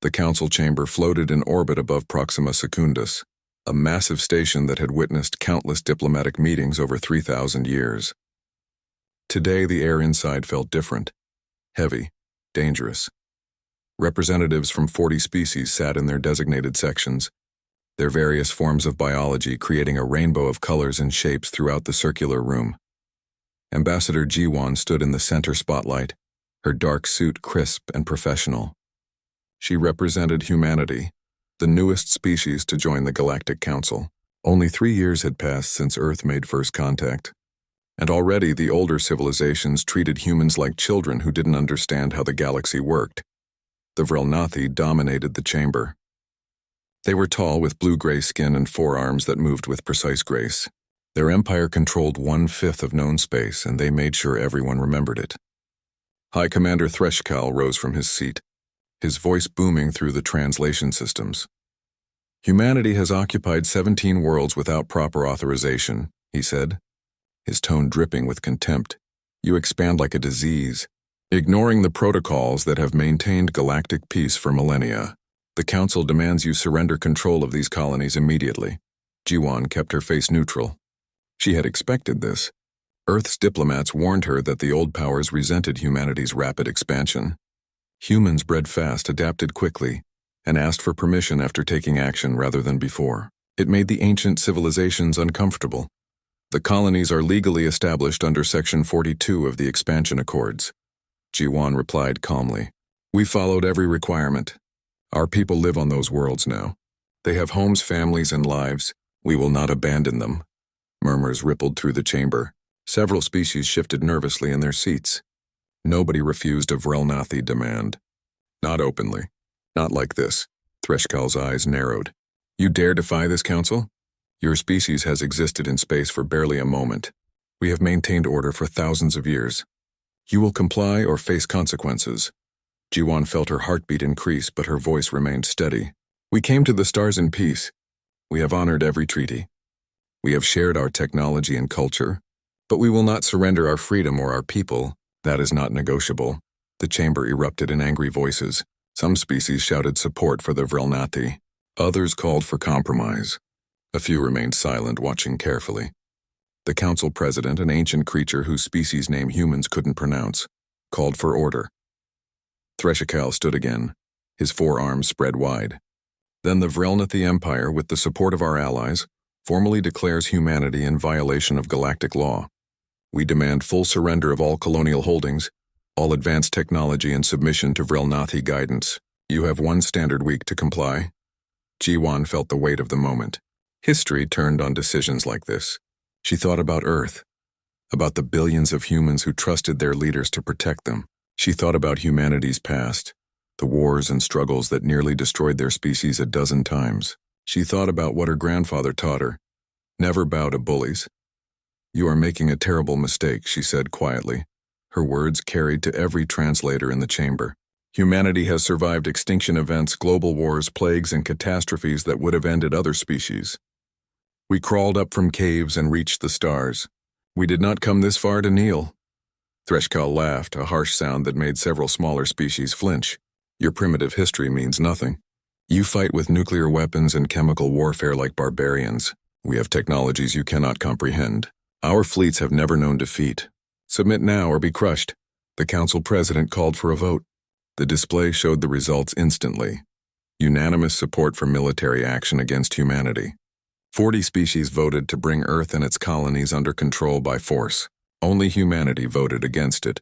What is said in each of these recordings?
The council chamber floated in orbit above Proxima Secundus, a massive station that had witnessed countless diplomatic meetings over 3,000 years. Today, the air inside felt different, heavy, dangerous. Representatives from 40 species sat in their designated sections, their various forms of biology creating a rainbow of colors and shapes throughout the circular room. Ambassador Jiwan stood in the center spotlight, her dark suit crisp and professional. She represented humanity, the newest species to join the Galactic Council. Only 3 years had passed since Earth made first contact, and already the older civilizations treated humans like children who didn't understand how the galaxy worked. The Vrelnathi dominated the chamber. They were tall with blue-gray skin and forearms that moved with precise grace. Their empire controlled 1/5 of known space, and they made sure everyone remembered it. High Commander Threshkal rose from his seat, his voice booming through the translation systems. Humanity has occupied 17 worlds without proper authorization, he said, his tone dripping with contempt. You expand like a disease, ignoring the protocols that have maintained galactic peace for millennia. The Council demands you surrender control of these colonies immediately. Jiwan kept her face neutral. She had expected this. Earth's diplomats warned her that the old powers resented humanity's rapid expansion. Humans bred fast adapted quickly and asked for permission after taking action rather than before. It made the ancient civilizations uncomfortable. The colonies are legally established under Section 42 of the Expansion Accords. Jiwan replied calmly. We followed every requirement. Our people live on those worlds now. They have homes, families, and lives. We will not abandon them. Murmurs rippled through the chamber. Several species shifted nervously in their seats. Nobody refused a Vrelnathi demand. Not openly. Not like this. Threshkal's eyes narrowed. You dare defy this council? Your species has existed in space for barely a moment. We have maintained order for thousands of years. You will comply or face consequences. Jiwan felt her heartbeat increase, but her voice remained steady. We came to the stars in peace. We have honored every treaty. We have shared our technology and culture, but we will not surrender our freedom or our people. That is not negotiable. The chamber erupted in angry voices. Some species shouted support for the Vrelnathi. Others called for compromise. A few remained silent, watching carefully. The council president, an ancient creature whose species name humans couldn't pronounce, called for order. Threshkal stood again, his forearms spread wide. Then the Vrelnathi Empire, with the support of our allies, formally declares humanity in violation of galactic law. We demand full surrender of all colonial holdings, all advanced technology, and submission to Vrelnathi guidance. You have 1 standard week to comply. Jiwan felt the weight of the moment. History turned on decisions like this. She thought about Earth, about the billions of humans who trusted their leaders to protect them. She thought about humanity's past, the wars and struggles that nearly destroyed their species a dozen times. She thought about what her grandfather taught her. Never bow to bullies. You are making a terrible mistake, she said quietly. Her words carried to every translator in the chamber. Humanity has survived extinction events, global wars, plagues, and catastrophes that would have ended other species. We crawled up from caves and reached the stars. We did not come this far to kneel. Threshkal laughed, a harsh sound that made several smaller species flinch. Your primitive history means nothing. You fight with nuclear weapons and chemical warfare like barbarians. We have technologies you cannot comprehend. Our fleets have never known defeat. Submit now or be crushed. The council president called for a vote. The display showed the results instantly. Unanimous support for military action against humanity. 40 species voted to bring Earth and its colonies under control by force. Only humanity voted against it.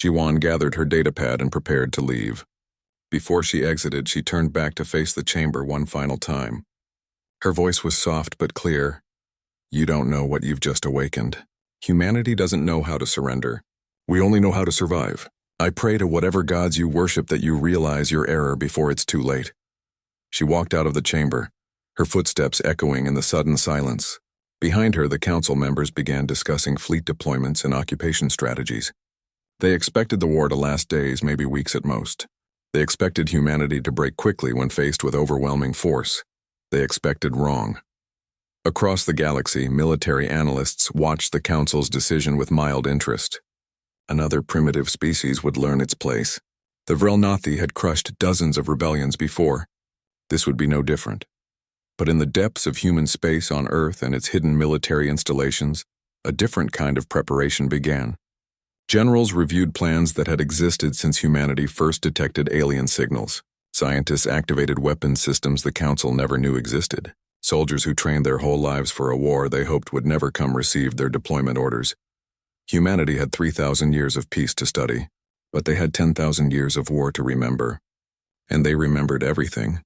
Jiwan gathered her datapad and prepared to leave. Before she exited, she turned back to face the chamber one final time. Her voice was soft but clear. You don't know what you've just awakened. Humanity doesn't know how to surrender. We only know how to survive. I pray to whatever gods you worship that you realize your error before it's too late. She walked out of the chamber, her footsteps echoing in the sudden silence. Behind her, the council members began discussing fleet deployments and occupation strategies. They expected the war to last days, maybe weeks at most. They expected humanity to break quickly when faced with overwhelming force. They expected wrong. Across the galaxy, military analysts watched the council's decision with mild interest. Another primitive species would learn its place. The Vrelnathi had crushed dozens of rebellions before. This would be no different. But in the depths of human space on Earth and its hidden military installations, a different kind of preparation began. Generals reviewed plans that had existed since humanity first detected alien signals. Scientists activated weapons systems the Council never knew existed. Soldiers who trained their whole lives for a war they hoped would never come received their deployment orders. Humanity had 3,000 years of peace to study, but they had 10,000 years of war to remember. And they remembered everything.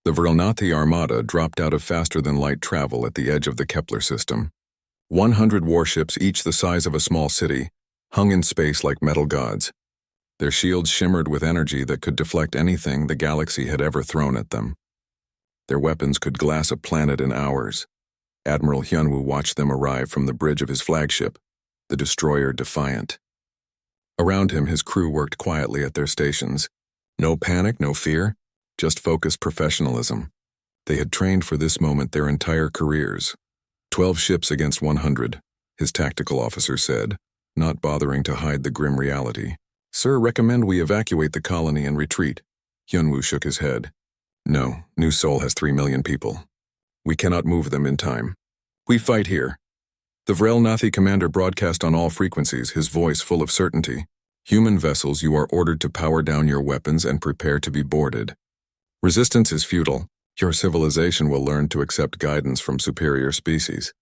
The Vrelnathi Armada dropped out of faster-than-light travel at the edge of the Kepler system. 100 warships, each the size of a small city, hung in space like metal gods. Their shields shimmered with energy that could deflect anything the galaxy had ever thrown at them. Their weapons could glass a planet in hours. Admiral Hyunwoo watched them arrive from the bridge of his flagship, the destroyer Defiant. Around him, his crew worked quietly at their stations. No panic, no fear, just focused professionalism. They had trained for this moment their entire careers. 12 ships against 100, his tactical officer said, not bothering to hide the grim reality. Sir, recommend we evacuate the colony and retreat. Hyunwoo shook his head. No, New Seoul has 3 million people. We cannot move them in time. We fight here. The Vrelnathi commander broadcast on all frequencies, his voice full of certainty. Human vessels, you are ordered to power down your weapons and prepare to be boarded. Resistance is futile. Your civilization will learn to accept guidance from superior species.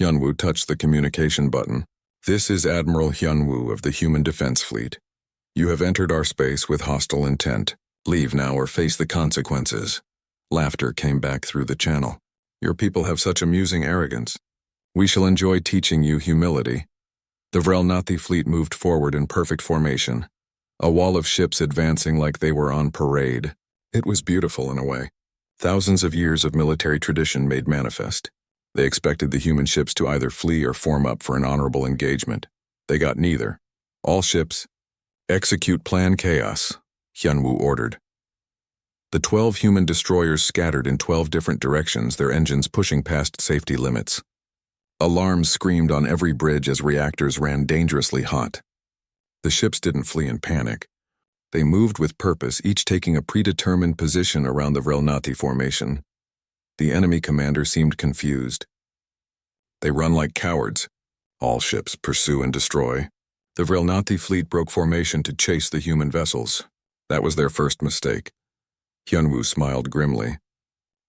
Hyunwoo touched the communication button. This is Admiral Hyunwoo of the Human Defense Fleet. You have entered our space with hostile intent. Leave now or face the consequences. Laughter came back through the channel. Your people have such amusing arrogance. We shall enjoy teaching you humility. The Vrelnathi fleet moved forward in perfect formation, a wall of ships advancing like they were on parade. It was beautiful in a way. Thousands of years of military tradition made manifest. They expected the human ships to either flee or form up for an honorable engagement. They got neither. All ships, execute Plan Chaos, Hyunwoo ordered. The 12 human destroyers scattered in 12 different directions, their engines pushing past safety limits. Alarms screamed on every bridge as reactors ran dangerously hot. The ships didn't flee in panic. They moved with purpose, each taking a predetermined position around the Vrelnathi formation. The enemy commander seemed confused. They run like cowards. All ships pursue and destroy. The Vrelnathi fleet broke formation to chase the human vessels. That was their first mistake. Hyunwoo smiled grimly.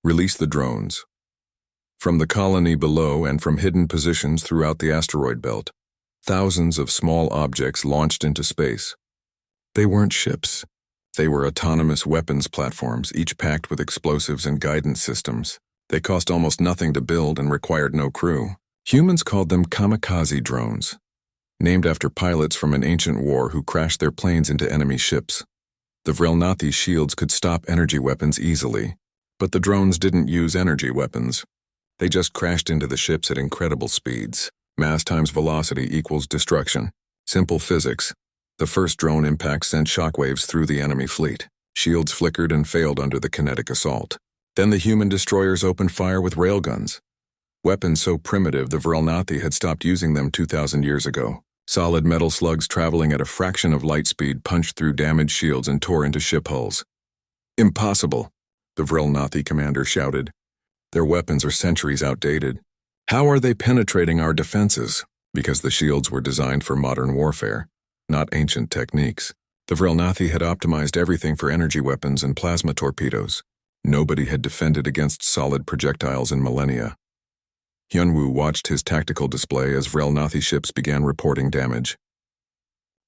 Release the drones. From the colony below and from hidden positions throughout the asteroid belt, thousands of small objects launched into space. They weren't ships. They were autonomous weapons platforms, each packed with explosives and guidance systems. They cost almost nothing to build and required no crew. Humans called them kamikaze drones, named after pilots from an ancient war who crashed their planes into enemy ships. The Vrelnathi shields could stop energy weapons easily, but the drones didn't use energy weapons. They just crashed into the ships at incredible speeds. Mass times velocity equals destruction. Simple physics. The first drone impact sent shockwaves through the enemy fleet. Shields flickered and failed under the kinetic assault. Then the human destroyers opened fire with railguns. Weapons so primitive the Vrelnathi had stopped using them 2,000 years ago. Solid metal slugs traveling at a fraction of light speed punched through damaged shields and tore into ship hulls. Impossible, the Vrelnathi commander shouted. Their weapons are centuries outdated. How are they penetrating our defenses? Because the shields were designed for modern warfare, not ancient techniques. The Vrelnathi had optimized everything for energy weapons and plasma torpedoes. Nobody had defended against solid projectiles in millennia. Hyunwoo watched his tactical display as Vrelnathi ships began reporting damage.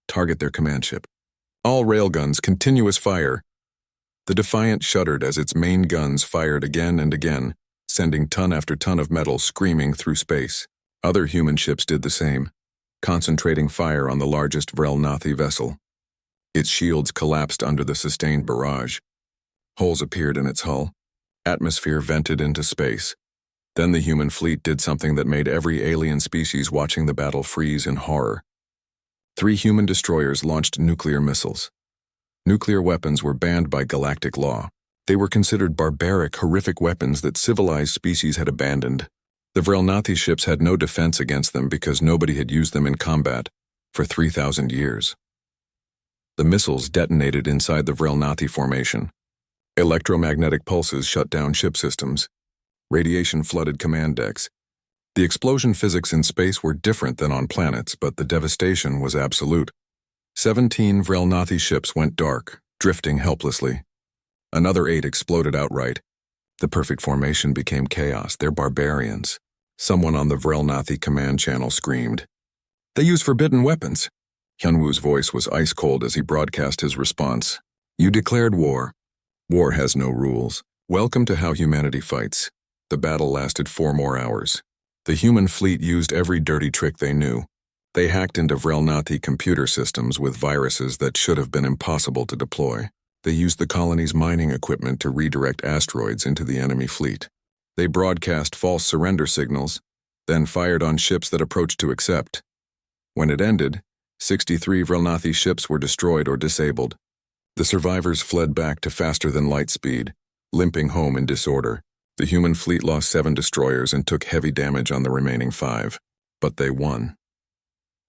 Target their command ship. All railguns, continuous fire. The Defiant shuddered as its main guns fired again and again, sending ton after ton of metal screaming through space. Other human ships did the same, concentrating fire on the largest Vrelnathi vessel. Its shields collapsed under the sustained barrage. Holes appeared in its hull. Atmosphere vented into space. Then the human fleet did something that made every alien species watching the battle freeze in horror. 3 human destroyers launched nuclear missiles. Nuclear weapons were banned by galactic law. They were considered barbaric, horrific weapons that civilized species had abandoned. The Vrelnathi ships had no defense against them because nobody had used them in combat for 3,000 years. The missiles detonated inside the Vrelnathi formation. Electromagnetic pulses shut down ship systems. Radiation flooded command decks. The explosion physics in space were different than on planets, but the devastation was absolute. 17 Vrelnathi ships went dark, drifting helplessly. Another 8 exploded outright. The perfect formation became chaos. They're barbarians. Someone on the Vrelnathi command channel screamed. They use forbidden weapons. Hyunwoo's voice was ice-cold as he broadcast his response. You declared war. War has no rules. Welcome to how humanity fights. The battle lasted 4 more hours. The human fleet used every dirty trick they knew. They hacked into Vrelnathi computer systems with viruses that should have been impossible to deploy. They used the colony's mining equipment to redirect asteroids into the enemy fleet. They broadcast false surrender signals, then fired on ships that approached to accept. When it ended, 63 Vrelnathi ships were destroyed or disabled. The survivors fled back to faster-than-light speed, limping home in disorder. The human fleet lost 7 destroyers and took heavy damage on the remaining 5. But they won.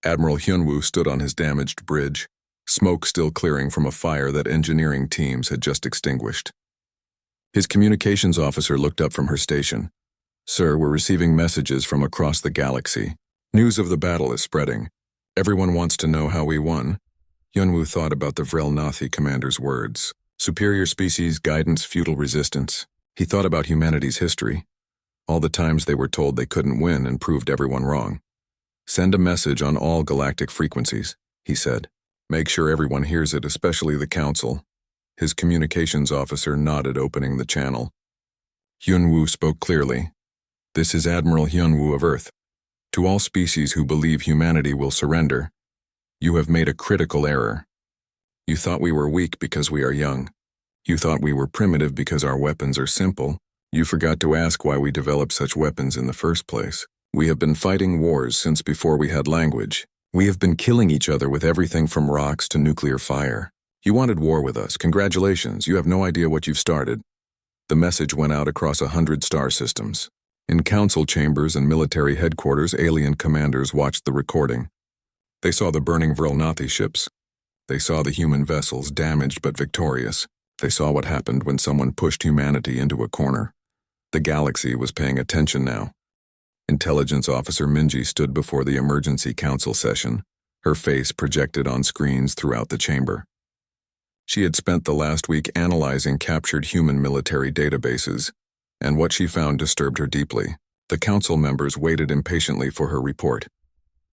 Admiral Hyunwoo stood on his damaged bridge, smoke still clearing from a fire that engineering teams had just extinguished. His communications officer looked up from her station. Sir, we're receiving messages from across the galaxy. News of the battle is spreading. Everyone wants to know how we won. Hyunwoo thought about the Vrelnathi commander's words. Superior species, guidance, futile resistance. He thought about humanity's history. All the times they were told they couldn't win and proved everyone wrong. Send a message on all galactic frequencies, he said. Make sure everyone hears it, especially the Council. His communications officer nodded, opening the channel. Hyunwoo spoke clearly. This is Admiral Hyunwoo of Earth. To all species who believe humanity will surrender, you have made a critical error. You thought we were weak because we are young. You thought we were primitive because our weapons are simple. You forgot to ask why we developed such weapons in the first place. We have been fighting wars since before we had language. We have been killing each other with everything from rocks to nuclear fire. You wanted war with us. Congratulations, you have no idea what you've started. The message went out across 100 star systems. In council chambers and military headquarters, alien commanders watched the recording. They saw the burning Vrelnathi ships. They saw the human vessels, damaged but victorious. They saw what happened when someone pushed humanity into a corner. The galaxy was paying attention now. Intelligence Officer Minji stood before the emergency council session, her face projected on screens throughout the chamber. She had spent the last week analyzing captured human military databases, and what she found disturbed her deeply. The council members waited impatiently for her report.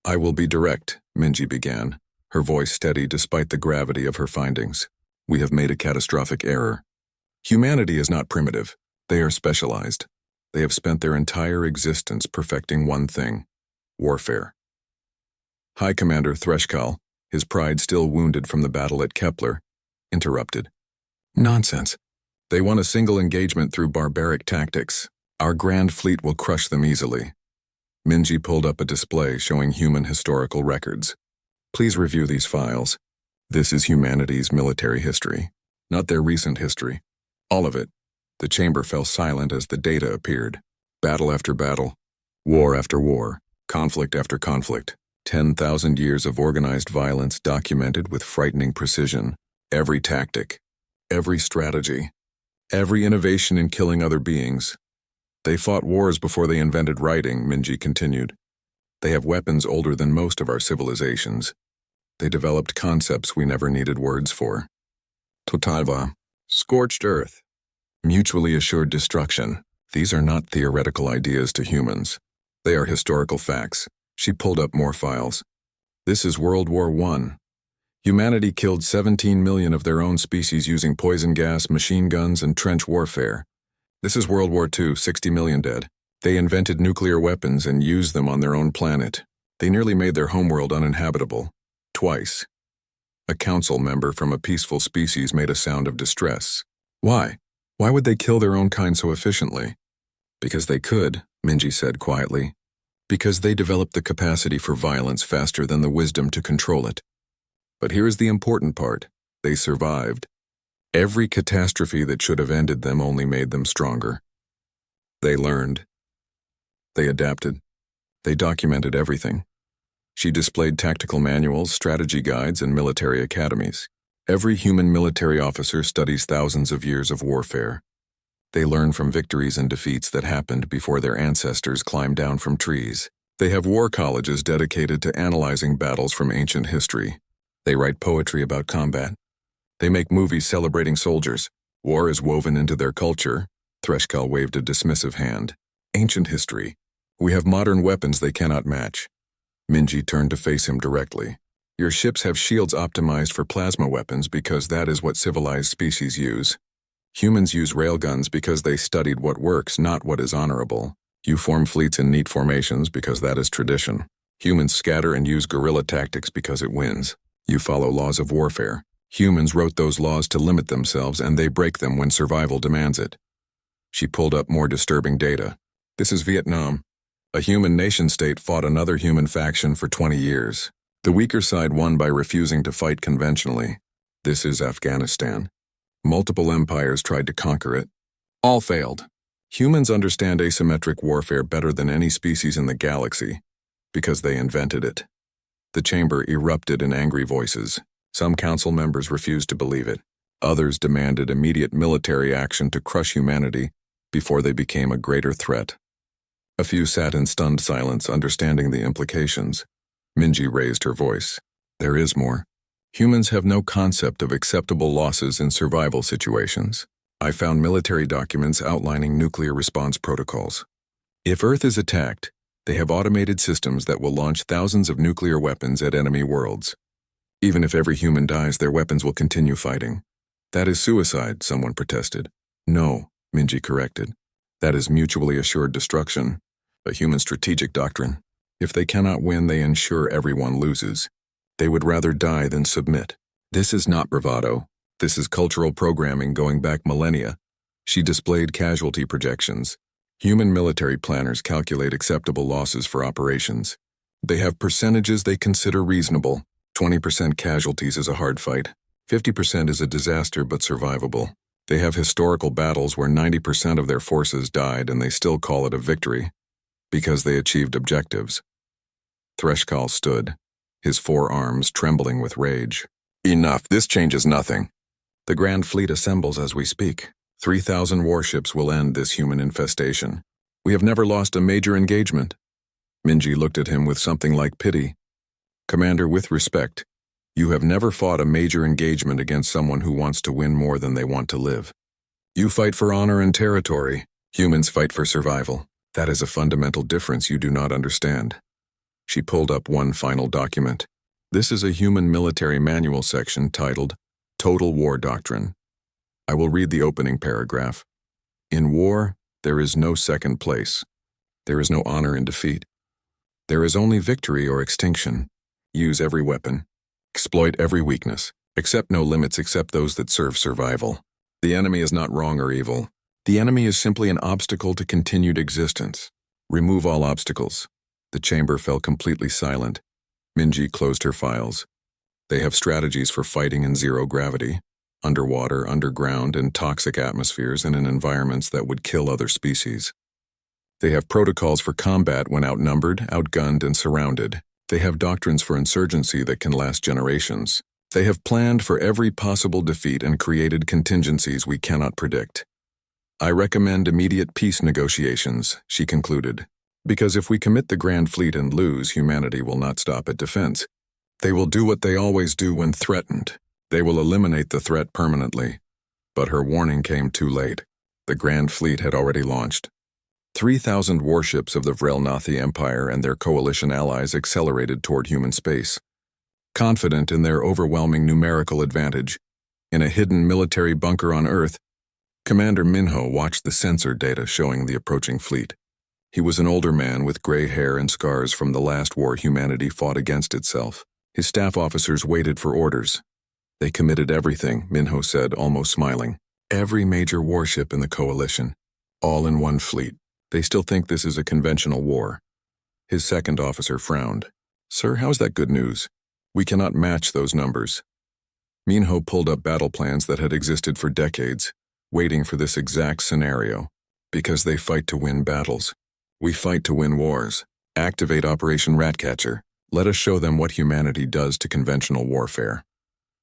I will be direct, Minji began, her voice steady despite the gravity of her findings. We have made a catastrophic error. Humanity is not primitive. They are specialized. They have spent their entire existence perfecting one thing: warfare. High Commander Threshkal, his pride still wounded from the battle at Kepler, interrupted. Nonsense. They won a single engagement through barbaric tactics. Our grand fleet will crush them easily. Minji pulled up a display showing human historical records. Please review these files. This is humanity's military history, not their recent history. All of it. The chamber fell silent as the data appeared. Battle after battle, war after war, conflict after conflict. 10,000 years of organized violence documented with frightening precision. Every tactic, every strategy, every innovation in killing other beings. They fought wars before they invented writing, Minji continued. They have weapons older than most of our civilizations. They developed concepts we never needed words for. Totalva, scorched earth. Mutually assured destruction. These are not theoretical ideas to humans. They are historical facts. She pulled up more files. This is World War I. Humanity killed 17 million of their own species using poison gas, machine guns, and trench warfare. This is World War II, 60 million dead. They invented nuclear weapons and used them on their own planet. They nearly made their homeworld uninhabitable. Twice. A council member from a peaceful species made a sound of distress. Why? Why would they kill their own kind so efficiently? Because they could, Minji said quietly. Because they developed the capacity for violence faster than the wisdom to control it. But here is the important part. They survived. Every catastrophe that should have ended them only made them stronger. They learned. They adapted. They documented everything. She displayed tactical manuals, strategy guides, and military academies. Every human military officer studies thousands of years of warfare. They learn from victories and defeats that happened before their ancestors climbed down from trees. They have war colleges dedicated to analyzing battles from ancient history. They write poetry about combat. They make movies celebrating soldiers. War is woven into their culture. Threshkal waved a dismissive hand. Ancient history. We have modern weapons they cannot match. Minji turned to face him directly. Your ships have shields optimized for plasma weapons because that is what civilized species use. Humans use railguns because they studied what works, not what is honorable. You form fleets in neat formations because that is tradition. Humans scatter and use guerrilla tactics because it wins. You follow laws of warfare. Humans wrote those laws to limit themselves, and they break them when survival demands it. She pulled up more disturbing data. This is Vietnam. A human nation-state fought another human faction for 20 years. The weaker side won by refusing to fight conventionally. This is Afghanistan. Multiple empires tried to conquer it. All failed. Humans understand asymmetric warfare better than any species in the galaxy, because they invented it. The chamber erupted in angry voices. Some council members refused to believe it. Others demanded immediate military action to crush humanity before they became a greater threat. A few sat in stunned silence, understanding the implications. Minji raised her voice. There is more. Humans have no concept of acceptable losses in survival situations. I found military documents outlining nuclear response protocols. If Earth is attacked, they have automated systems that will launch thousands of nuclear weapons at enemy worlds. Even if every human dies, their weapons will continue fighting. That is suicide, someone protested. No, Minji corrected. That is mutually assured destruction, a human strategic doctrine. If they cannot win, they ensure everyone loses. They would rather die than submit. This is not bravado. This is cultural programming going back millennia. She displayed casualty projections. Human military planners calculate acceptable losses for operations. They have percentages they consider reasonable. 20% casualties is a hard fight. 50% is a disaster but survivable. They have historical battles where 90% of their forces died and they still call it a victory, because they achieved objectives. Threshkal stood, his forearms trembling with rage. Enough, this changes nothing. The Grand Fleet assembles as we speak. 3,000 warships will end this human infestation. We have never lost a major engagement. Minji looked at him with something like pity. Commander, with respect, you have never fought a major engagement against someone who wants to win more than they want to live. You fight for honor and territory. Humans fight for survival. That is a fundamental difference you do not understand. She pulled up one final document. This is a human military manual section titled Total War Doctrine. I will read the opening paragraph. In war, there is no second place. There is no honor in defeat. There is only victory or extinction. Use every weapon. Exploit every weakness. Accept no limits except those that serve survival. The enemy is not wrong or evil. The enemy is simply an obstacle to continued existence. Remove all obstacles. The chamber fell completely silent. Minji closed her files. They have strategies for fighting in zero gravity, underwater, underground, in toxic atmospheres and in environments that would kill other species. They have protocols for combat when outnumbered, outgunned, and surrounded. They have doctrines for insurgency that can last generations. They have planned for every possible defeat and created contingencies we cannot predict. I recommend immediate peace negotiations, she concluded, because if we commit the Grand Fleet and lose, humanity will not stop at defense. They will do what they always do when threatened. They will eliminate the threat permanently. But her warning came too late. The Grand Fleet had already launched. 3,000 warships of the Vrelnathi Empire and their coalition allies accelerated toward human space. Confident in their overwhelming numerical advantage, in a hidden military bunker on Earth, Commander Minho watched the sensor data showing the approaching fleet. He was an older man with gray hair and scars from the last war humanity fought against itself. His staff officers waited for orders. They committed everything, Minho said, almost smiling. Every major warship in the coalition, all in one fleet. They still think this is a conventional war. His second officer frowned. Sir, how is that good news? We cannot match those numbers. Minho pulled up battle plans that had existed for decades, waiting for this exact scenario. Because they fight to win battles. We fight to win wars. Activate Operation Ratcatcher. Let us show them what humanity does to conventional warfare.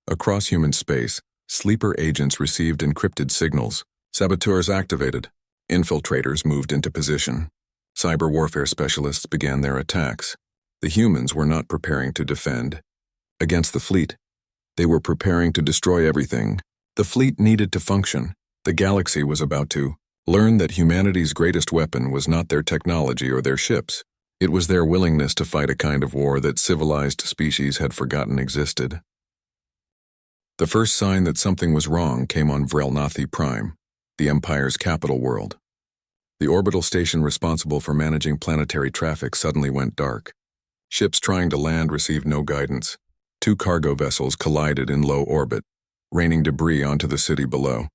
Across human space, sleeper agents received encrypted signals. Saboteurs activated. Infiltrators moved into position. Cyber warfare specialists began their attacks. The humans were not preparing to defend against the fleet. They were preparing to destroy everything. The fleet needed to function. The galaxy was about to learn that humanity's greatest weapon was not their technology or their ships. It was their willingness to fight a kind of war that civilized species had forgotten existed. The first sign that something was wrong came on Vrelnathi Prime, the Empire's capital world. The orbital station responsible for managing planetary traffic suddenly went dark. Ships trying to land received no guidance. 2 cargo vessels collided in low orbit, raining debris onto the city below.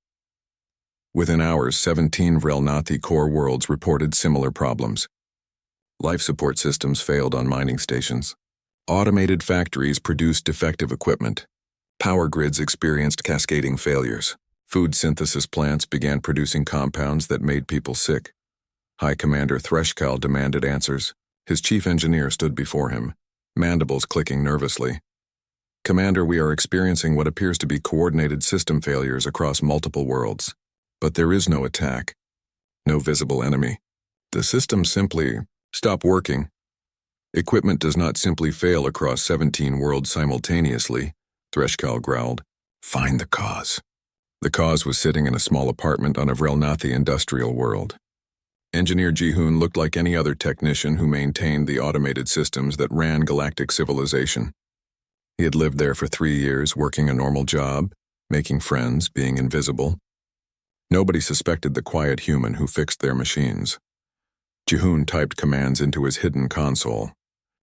Within hours, 17 Vrelnathi core worlds reported similar problems. Life support systems failed on mining stations. Automated factories produced defective equipment. Power grids experienced cascading failures. Food synthesis plants began producing compounds that made people sick. High Commander Threshkal demanded answers. His chief engineer stood before him, mandibles clicking nervously. "Commander, we are experiencing what appears to be coordinated system failures across multiple worlds. But there is no attack. No visible enemy. The systems simply stop working. Equipment does not simply fail across 17 worlds simultaneously," Threshkal growled. "Find the cause." The cause was sitting in a small apartment on a Vrelnathi industrial world. Engineer Jihoon looked like any other technician who maintained the automated systems that ran galactic civilization. He had lived there for 3 years, working a normal job, making friends, being invisible. Nobody suspected the quiet human who fixed their machines. Jihoon typed commands into his hidden console.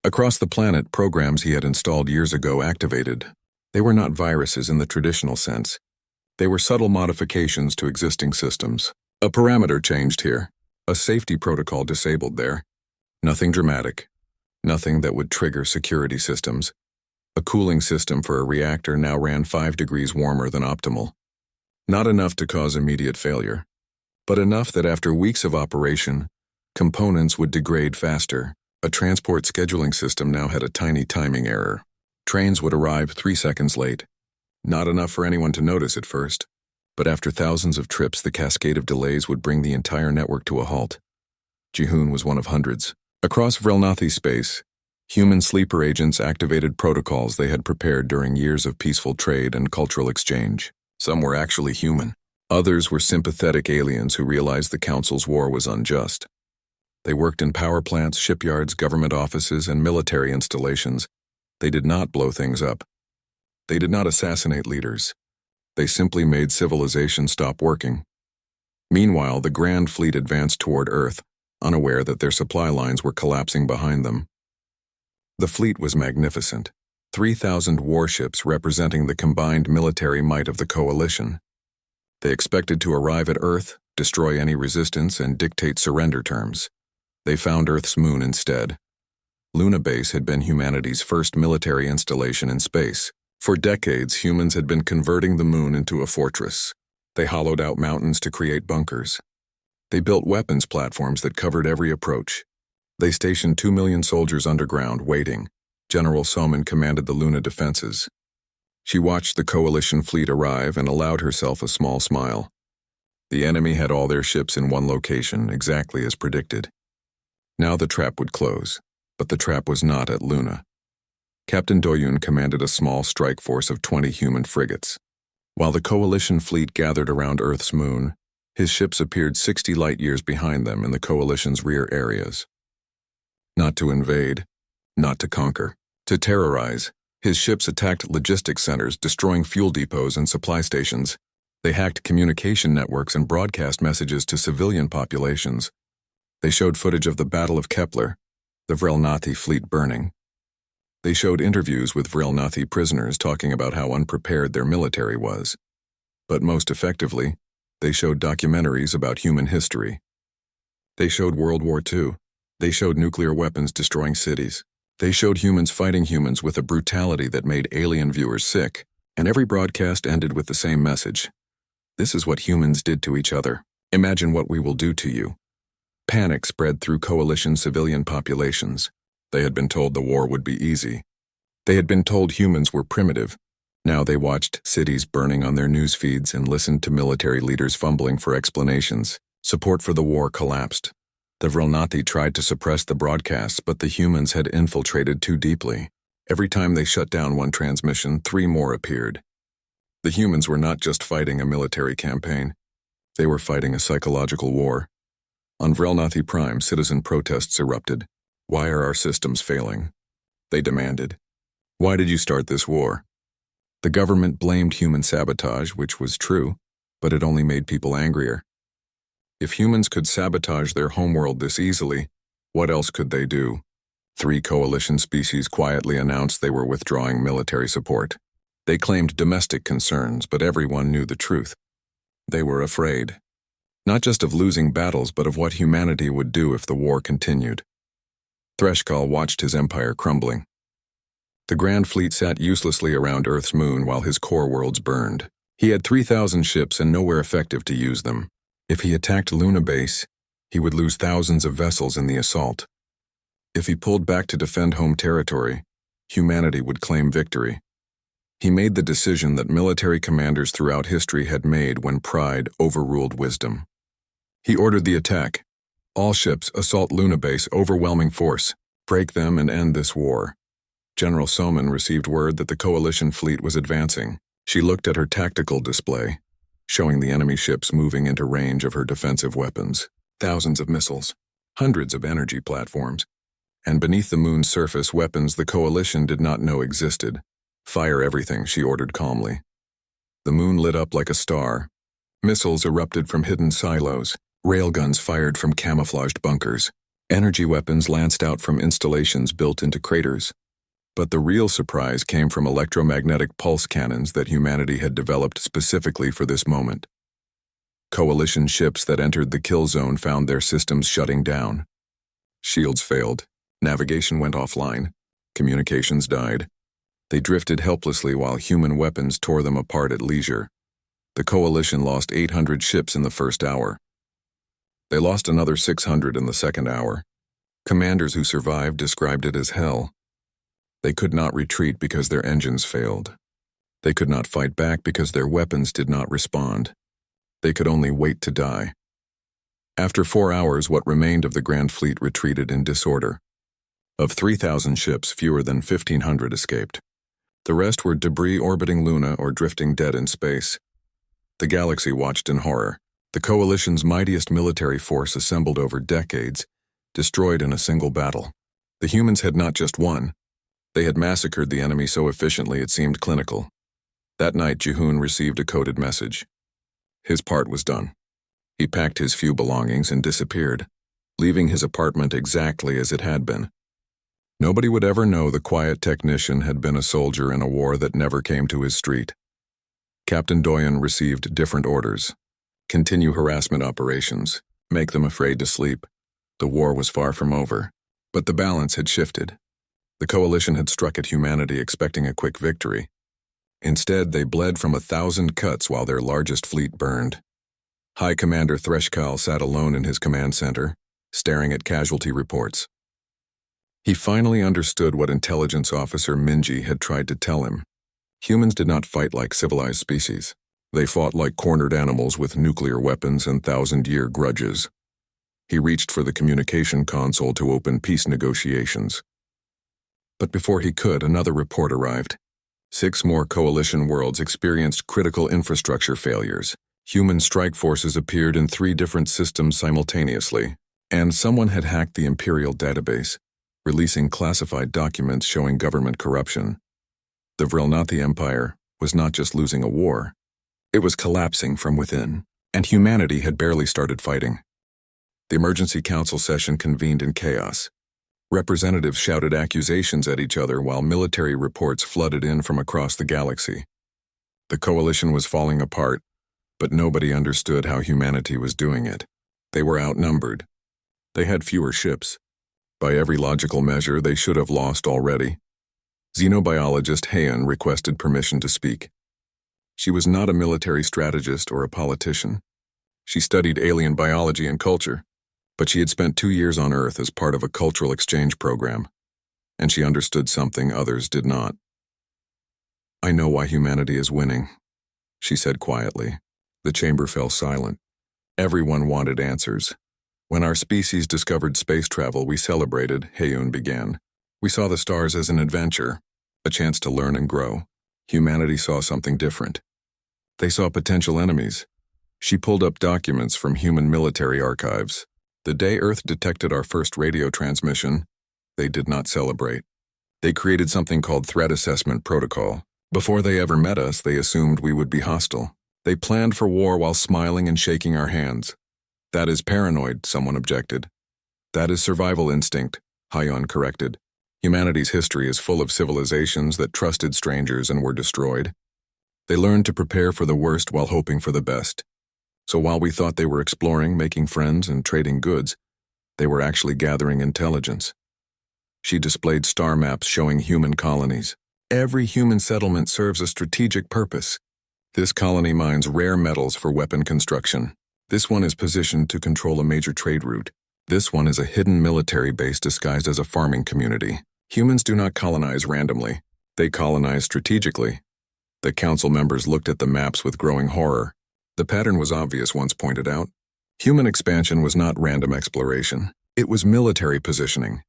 Across the planet, programs he had installed years ago activated. They were not viruses in the traditional sense. They were subtle modifications to existing systems. A parameter changed here. A safety protocol disabled there. Nothing dramatic. Nothing that would trigger security systems. A cooling system for a reactor now ran 5 degrees warmer than optimal. Not enough to cause immediate failure, but enough that after weeks of operation, components would degrade faster. A transport scheduling system now had a tiny timing error. Trains would arrive 3 seconds late. Not enough for anyone to notice at first, but after thousands of trips, the cascade of delays would bring the entire network to a halt. Jihoon was one of hundreds. Across Vrelnathi space, human sleeper agents activated protocols they had prepared during years of peaceful trade and cultural exchange. Some were actually human. Others were sympathetic aliens who realized the Council's war was unjust. They worked in power plants, shipyards, government offices, and military installations. They did not blow things up. They did not assassinate leaders. They simply made civilization stop working. Meanwhile, the Grand Fleet advanced toward Earth, unaware that their supply lines were collapsing behind them. The fleet was magnificent. 3,000 warships representing the combined military might of the coalition. They expected to arrive at Earth, destroy any resistance, and dictate surrender terms. They found Earth's moon instead. Luna Base had been humanity's first military installation in space. For decades, humans had been converting the moon into a fortress. They hollowed out mountains to create bunkers. They built weapons platforms that covered every approach. They stationed 2 million soldiers underground, waiting. General Soman commanded the Luna defenses. She watched the coalition fleet arrive and allowed herself a small smile. The enemy had all their ships in one location, exactly as predicted. Now the trap would close, but the trap was not at Luna. Captain Doyun commanded a small strike force of 20 human frigates. While the coalition fleet gathered around Earth's moon, his ships appeared 60 light-years behind them in the coalition's rear areas. Not to invade, not to conquer, to terrorize. His ships attacked logistics centers, destroying fuel depots and supply stations. They hacked communication networks and broadcast messages to civilian populations. They showed footage of the Battle of Kepler, the Vrelnathi fleet burning. They showed interviews with Vrelnathi prisoners talking about how unprepared their military was. But most effectively, they showed documentaries about human history. They showed World War II. They showed nuclear weapons destroying cities. They showed humans fighting humans with a brutality that made alien viewers sick, and every broadcast ended with the same message. This is what humans did to each other. Imagine what we will do to you. Panic spread through coalition civilian populations. They had been told the war would be easy. They had been told humans were primitive. Now they watched cities burning on their news feeds and listened to military leaders fumbling for explanations. Support for the war collapsed. The Vrelnathi tried to suppress the broadcasts, but the humans had infiltrated too deeply. Every time they shut down one transmission, 3 more appeared. The humans were not just fighting a military campaign. They were fighting a psychological war. On Vrelnathi Prime, citizen protests erupted. Why are our systems failing? They demanded. Why did you start this war? The government blamed human sabotage, which was true, but it only made people angrier. If humans could sabotage their homeworld this easily, what else could they do? 3 coalition species quietly announced they were withdrawing military support. They claimed domestic concerns, but everyone knew the truth. They were afraid. Not just of losing battles, but of what humanity would do if the war continued. Threshkal watched his empire crumbling. The Grand Fleet sat uselessly around Earth's moon while his core worlds burned. He had 3,000 ships and nowhere effective to use them. If he attacked Luna Base, he would lose thousands of vessels in the assault. If he pulled back to defend home territory, humanity would claim victory. He made the decision that military commanders throughout history had made when pride overruled wisdom. He ordered the attack. All ships assault Luna Base, overwhelming force. Break them and end this war. General Soman received word that the coalition fleet was advancing. She looked at her tactical display, showing the enemy ships moving into range of her defensive weapons. Thousands of missiles, hundreds of energy platforms, and beneath the moon's surface weapons the coalition did not know existed. Fire everything, she ordered calmly. The moon lit up like a star. Missiles erupted from hidden silos. Railguns fired from camouflaged bunkers. Energy weapons lanced out from installations built into craters. But the real surprise came from electromagnetic pulse cannons that humanity had developed specifically for this moment. Coalition ships that entered the kill zone found their systems shutting down. Shields failed. Navigation went offline. Communications died. They drifted helplessly while human weapons tore them apart at leisure. The coalition lost 800 ships in the first hour. They lost another 600 in the second hour. Commanders who survived described it as hell. They could not retreat because their engines failed. They could not fight back because their weapons did not respond. They could only wait to die. After 4 hours, what remained of the Grand Fleet retreated in disorder. Of 3,000 ships, fewer than 1,500 escaped. The rest were debris orbiting Luna or drifting dead in space. The galaxy watched in horror. The coalition's mightiest military force assembled over decades, destroyed in a single battle. The humans had not just won. They had massacred the enemy so efficiently it seemed clinical. That night, Jehun received a coded message. His part was done. He packed his few belongings and disappeared, leaving his apartment exactly as it had been. Nobody would ever know the quiet technician had been a soldier in a war that never came to his street. Captain Doyen received different orders. Continue harassment operations. Make them afraid to sleep. The war was far from over, but the balance had shifted. The coalition had struck at humanity expecting a quick victory. Instead, they bled from 1,000 cuts while their largest fleet burned. High Commander Threshkal sat alone in his command center, staring at casualty reports. He finally understood what intelligence officer Minji had tried to tell him. Humans did not fight like civilized species. They fought like cornered animals with nuclear weapons and 1,000-year grudges. He reached for the communication console to open peace negotiations. But before he could, another report arrived. 6 more coalition worlds experienced critical infrastructure failures. Human strike forces appeared in 3 different systems simultaneously, and someone had hacked the Imperial database, releasing classified documents showing government corruption. The Vrelnathi Empire was not just losing a war, it was collapsing from within, and humanity had barely started fighting. The emergency council session convened in chaos. Representatives shouted accusations at each other while military reports flooded in from across the galaxy. The coalition was falling apart, but nobody understood how humanity was doing it. They were outnumbered. They had fewer ships. By every logical measure, they should have lost already. Xenobiologist Heian requested permission to speak. She was not a military strategist or a politician. She studied alien biology and culture, but she had spent 2 years on Earth as part of a cultural exchange program, and she understood something others did not. I know why humanity is winning, she said quietly. The chamber fell silent. Everyone wanted answers. When our species discovered space travel, we celebrated, Heyoon began. We saw the stars as an adventure, a chance to learn and grow. Humanity saw something different. They saw potential enemies. She pulled up documents from human military archives. The day Earth detected our first radio transmission, they did not celebrate. They created something called Threat Assessment Protocol. Before they ever met us, they assumed we would be hostile. They planned for war while smiling and shaking our hands. That is paranoid, someone objected. That is survival instinct, Hyeon corrected. Humanity's history is full of civilizations that trusted strangers and were destroyed. They learned to prepare for the worst while hoping for the best. So while we thought they were exploring, making friends, and trading goods, they were actually gathering intelligence. She displayed star maps showing human colonies. Every human settlement serves a strategic purpose. This colony mines rare metals for weapon construction. This one is positioned to control a major trade route. This one is a hidden military base disguised as a farming community. Humans do not colonize randomly. They colonize strategically. The council members looked at the maps with growing horror. The pattern was obvious, once pointed out. Human expansion was not random exploration. It was military positioning.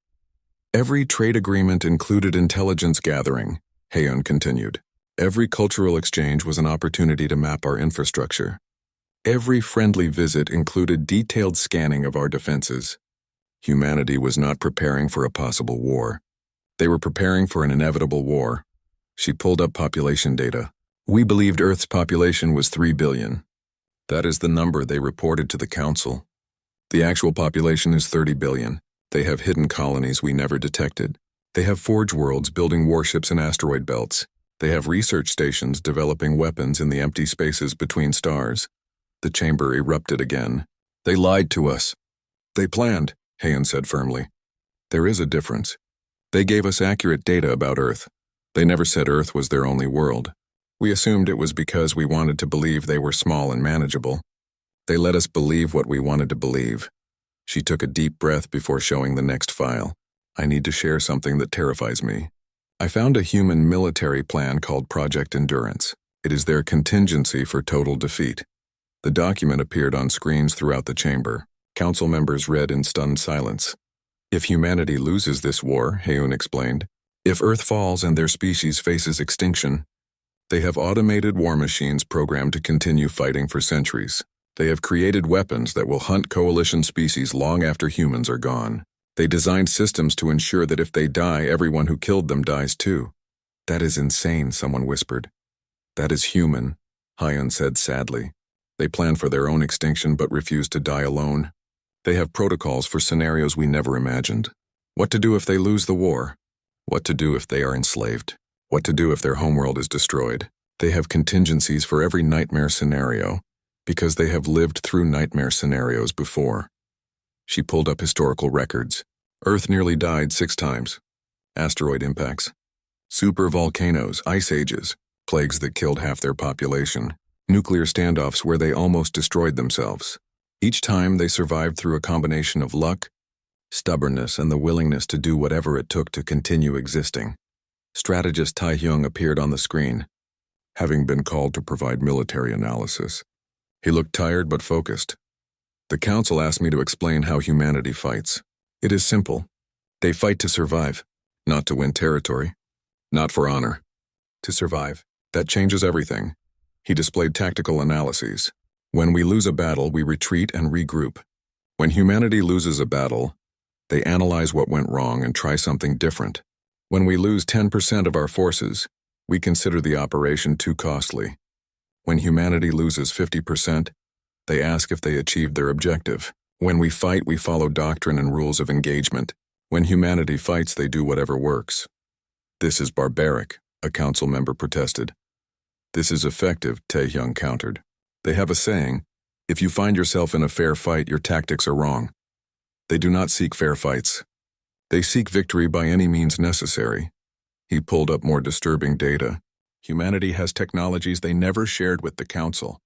Every trade agreement included intelligence gathering, Heyoon continued. Every cultural exchange was an opportunity to map our infrastructure. Every friendly visit included detailed scanning of our defenses. Humanity was not preparing for a possible war. They were preparing for an inevitable war. She pulled up population data. We believed Earth's population was 3 billion. That is the number they reported to the Council. The actual population is 30 billion. They have hidden colonies we never detected. They have forge worlds building warships in asteroid belts. They have research stations developing weapons in the empty spaces between stars. The chamber erupted again. They lied to us. They planned, Heyoon said firmly. There is a difference. They gave us accurate data about Earth. They never said Earth was their only world. We assumed it was because we wanted to believe they were small and manageable. They let us believe what we wanted to believe. She took a deep breath before showing the next file. I need to share something that terrifies me. I found a human military plan called Project Endurance. It is their contingency for total defeat. The document appeared on screens throughout the chamber. Council members read in stunned silence. If humanity loses this war, Heyoon explained, if Earth falls and their species faces extinction, they have automated war machines programmed to continue fighting for centuries. They have created weapons that will hunt coalition species long after humans are gone. They designed systems to ensure that if they die, everyone who killed them dies too. That is insane, someone whispered. That is human, Hyeon said sadly. They plan for their own extinction but refuse to die alone. They have protocols for scenarios we never imagined. What to do if they lose the war? What to do if they are enslaved? What to do if their homeworld is destroyed? They have contingencies for every nightmare scenario, because they have lived through nightmare scenarios before. She pulled up historical records. Earth nearly died 6 times. Asteroid impacts. Super volcanoes, ice ages, plagues that killed half their population. Nuclear standoffs where they almost destroyed themselves. Each time they survived through a combination of luck, stubbornness, and the willingness to do whatever it took to continue existing. Strategist Tae-hyung appeared on the screen, having been called to provide military analysis. He looked tired but focused. The council asked me to explain how humanity fights. It is simple. They fight to survive, not to win territory, not for honor. To survive. That changes everything. He displayed tactical analyses. When we lose a battle, we retreat and regroup. When humanity loses a battle, they analyze what went wrong and try something different. When we lose 10% of our forces, we consider the operation too costly. When humanity loses 50%, they ask if they achieved their objective. When we fight, we follow doctrine and rules of engagement. When humanity fights, they do whatever works. This is barbaric, a council member protested. This is effective, Tae-hyung countered. They have a saying, if you find yourself in a fair fight, your tactics are wrong. They do not seek fair fights. They seek victory by any means necessary. He pulled up more disturbing data. Humanity has technologies they never shared with the Council.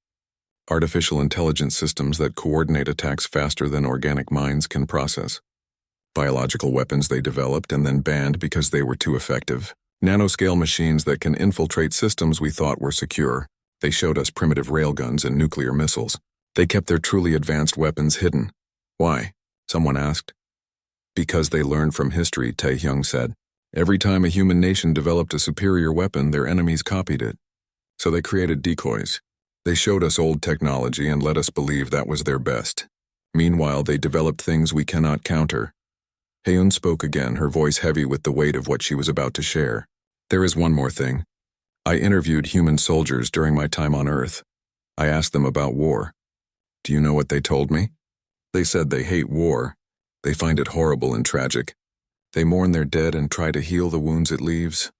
Artificial intelligence systems that coordinate attacks faster than organic minds can process. Biological weapons they developed and then banned because they were too effective. Nanoscale machines that can infiltrate systems we thought were secure. They showed us primitive railguns and nuclear missiles. They kept their truly advanced weapons hidden. Why? Someone asked. Because they learned from history, Tae-hyung said. Every time a human nation developed a superior weapon, their enemies copied it. So they created decoys. They showed us old technology and let us believe that was their best. Meanwhile, they developed things we cannot counter. Haeun spoke again, her voice heavy with the weight of what she was about to share. There is one more thing. I interviewed human soldiers during my time on Earth. I asked them about war. Do you know what they told me? They said they hate war. They find it horrible and tragic. They mourn their dead and try to heal the wounds it leaves.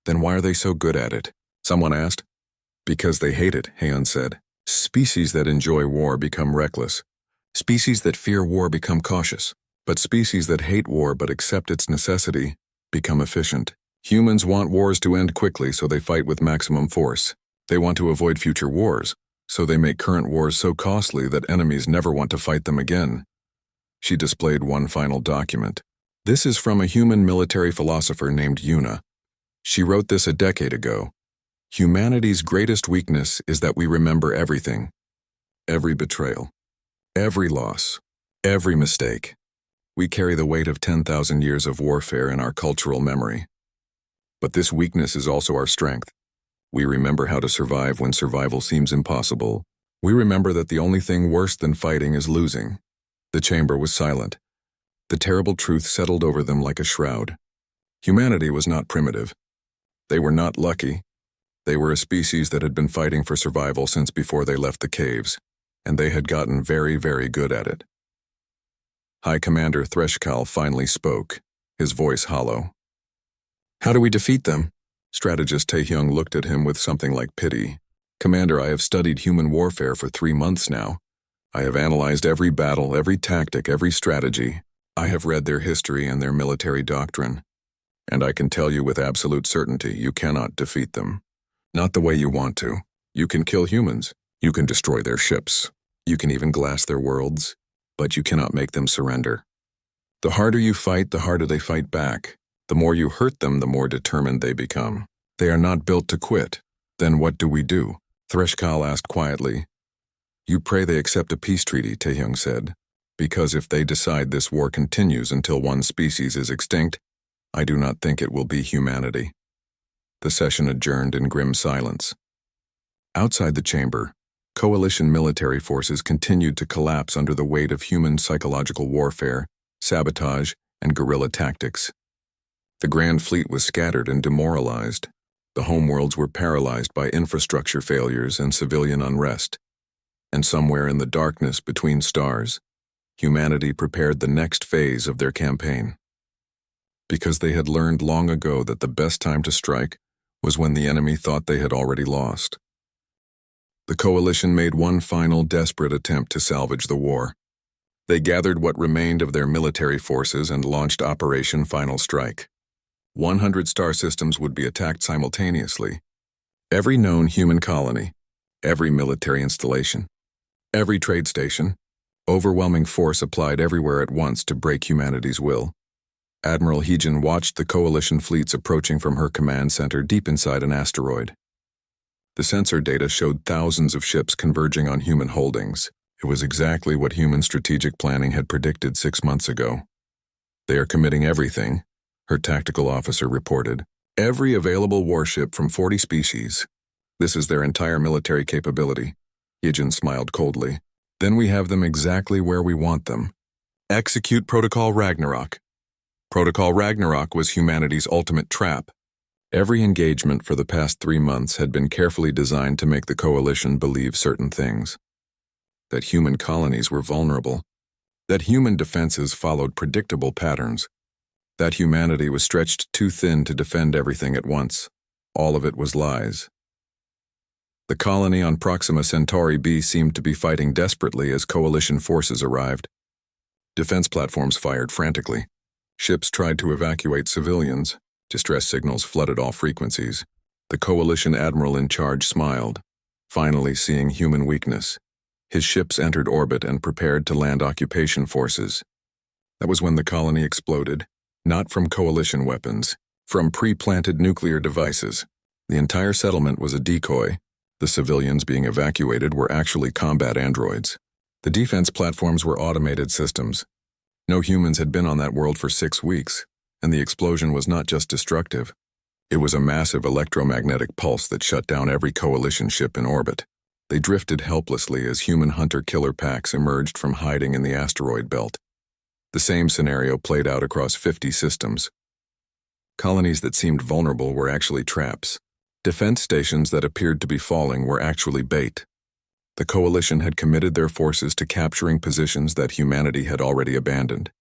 Then why are they so good at it? Someone asked. Because they hate it, Haeun said. Species that enjoy war become reckless. Species that fear war become cautious. But species that hate war but accept its necessity become efficient. Humans want wars to end quickly, so they fight with maximum force. They want to avoid future wars, so they make current wars so costly that enemies never want to fight them again. She displayed one final document. This is from a human military philosopher named Yuna. She wrote this a decade ago. Humanity's greatest weakness is that we remember everything. Every betrayal. Every loss. Every mistake. We carry the weight of 10,000 years of warfare in our cultural memory. But this weakness is also our strength. We remember how to survive when survival seems impossible. We remember that the only thing worse than fighting is losing. The chamber was silent. The terrible truth settled over them like a shroud. Humanity was not primitive. They were not lucky. They were a species that had been fighting for survival since before they left the caves, and they had gotten very, very good at it. High Commander Threshkal finally spoke, his voice hollow. How do we defeat them? Strategist Tae-hyung looked at him with something like pity. Commander, I have studied human warfare for 3 months now. I have analyzed every battle, every tactic, every strategy. I have read their history and their military doctrine. And I can tell you with absolute certainty, you cannot defeat them. Not the way you want to. You can kill humans. You can destroy their ships. You can even glass their worlds. But you cannot make them surrender. The harder you fight, the harder they fight back. The more you hurt them, the more determined they become. They are not built to quit. Then what do we do? Threshkal asked quietly. You pray they accept a peace treaty, Tae-hyung said. Because if they decide this war continues until one species is extinct, I do not think it will be humanity. The session adjourned in grim silence. Outside the chamber, coalition military forces continued to collapse under the weight of human psychological warfare, sabotage, and guerrilla tactics. The Grand Fleet was scattered and demoralized. The homeworlds were paralyzed by infrastructure failures and civilian unrest. And somewhere in the darkness between stars, humanity prepared the next phase of their campaign. Because they had learned long ago that the best time to strike was when the enemy thought they had already lost. The coalition made one final desperate attempt to salvage the war. They gathered what remained of their military forces and launched Operation Final Strike. 100 star systems would be attacked simultaneously. Every known human colony, every military installation, every trade station, overwhelming force applied everywhere at once to break humanity's will. Admiral Heejin watched the coalition fleets approaching from her command center deep inside an asteroid. The sensor data showed thousands of ships converging on human holdings. It was exactly what human strategic planning had predicted 6 months ago. They are committing everything, her tactical officer reported. Every available warship from 40 species. This is their entire military capability. Heejin smiled coldly. Then we have them exactly where we want them. Execute Protocol Ragnarok. Protocol Ragnarok was humanity's ultimate trap. Every engagement for the past 3 months had been carefully designed to make the coalition believe certain things. That human colonies were vulnerable. That human defenses followed predictable patterns. That humanity was stretched too thin to defend everything at once. All of it was lies. The colony on Proxima Centauri B seemed to be fighting desperately as coalition forces arrived. Defense platforms fired frantically. Ships tried to evacuate civilians. Distress signals flooded all frequencies. The coalition admiral in charge smiled, finally seeing human weakness. His ships entered orbit and prepared to land occupation forces. That was when the colony exploded, not from coalition weapons, from pre-planted nuclear devices. The entire settlement was a decoy. The civilians being evacuated were actually combat androids. The defense platforms were automated systems. No humans had been on that world for 6 weeks, and the explosion was not just destructive. It was a massive electromagnetic pulse that shut down every coalition ship in orbit. They drifted helplessly as human hunter-killer packs emerged from hiding in the asteroid belt. The same scenario played out across 50 systems. Colonies that seemed vulnerable were actually traps. Defense stations that appeared to be falling were actually bait. The coalition had committed their forces to capturing positions that humanity had already abandoned,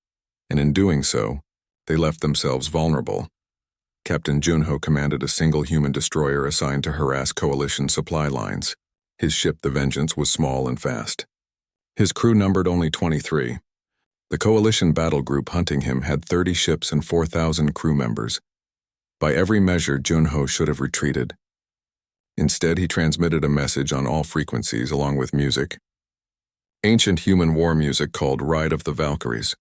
and in doing so, they left themselves vulnerable. Captain Junho commanded a single human destroyer assigned to harass coalition supply lines. His ship, the Vengeance, was small and fast. His crew numbered only 23. The coalition battle group hunting him had 30 ships and 4,000 crew members. By every measure, Junho should have retreated. Instead, he transmitted a message on all frequencies along with music. Ancient human war music called Ride of the Valkyries.